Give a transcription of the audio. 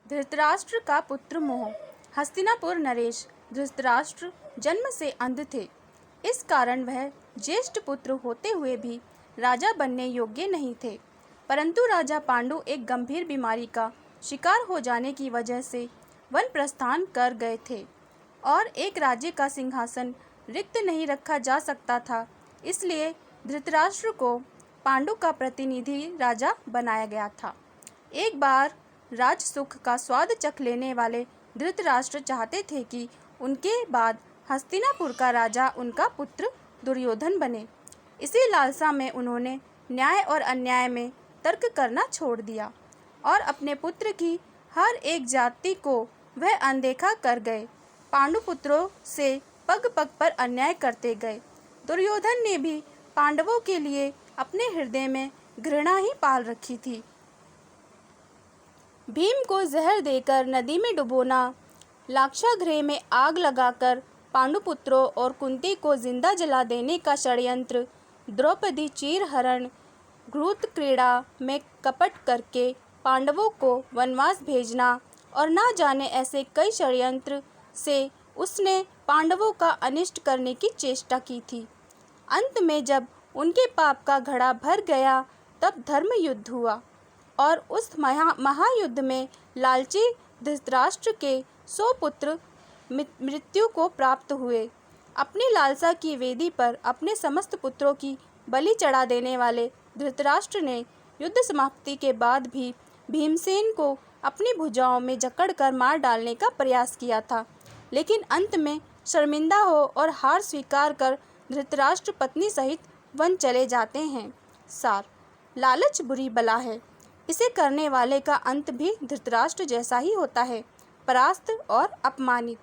धृतराष्ट्र का पुत्र मोह। हस्तिनापुर नरेश धृतराष्ट्र जन्म से अंध थे। इस कारण वह ज्येष्ठ पुत्र होते हुए भी राजा बनने योग्य नहीं थे। परंतु राजा पांडु एक गंभीर बीमारी का शिकार हो जाने की वजह से वन प्रस्थान कर गए थे और एक राज्य का सिंहासन रिक्त नहीं रखा जा सकता था। इसलिए धृतराष्ट्र को पांडु का प्रतिनिधि राजा बनाया गया था। एक बार राजसुख का स्वाद चख लेने वाले धृतराष्ट्र चाहते थे कि उनके बाद हस्तिनापुर का राजा उनका पुत्र दुर्योधन बने। इसी लालसा में उन्होंने न्याय और अन्याय में तर्क करना छोड़ दिया और अपने पुत्र की हर एक जाति को वह अनदेखा कर गए। पांडु पुत्रों से पग पग पर अन्याय करते गए। दुर्योधन ने भी पांडवों के लिए अपने हृदय में घृणा ही पाल रखी थी। भीम को जहर देकर नदी में डुबोना, लाक्षागृह में आग लगाकर पांडुपुत्रों और कुंती को जिंदा जला देने का षड्यंत्र, द्रौपदी चीरहरण, घृत क्रीड़ा में कपट करके पांडवों को वनवास भेजना और ना जाने ऐसे कई षड्यंत्र से उसने पांडवों का अनिष्ट करने की चेष्टा की थी। अंत में जब उनके पाप का घड़ा भर गया तब धर्म युद्ध हुआ और उस महायुद्ध में लालची धृतराष्ट्र के 100 पुत्र मृत्यु को प्राप्त हुए। अपनी लालसा की वेदी पर अपने समस्त पुत्रों की बलि चढ़ा देने वाले धृतराष्ट्र ने युद्ध समाप्ति के बाद भी भीमसेन को अपनी भुजाओं में जकड़कर मार डालने का प्रयास किया था, लेकिन अंत में शर्मिंदा हो और हार स्वीकार कर धृतराष्ट्र पत्नी सहित वन चले जाते हैं। सार: लालच बुरी बला है। इसे करने वाले का अंत भी धृतराष्ट्र जैसा ही होता है, परास्त और अपमानित।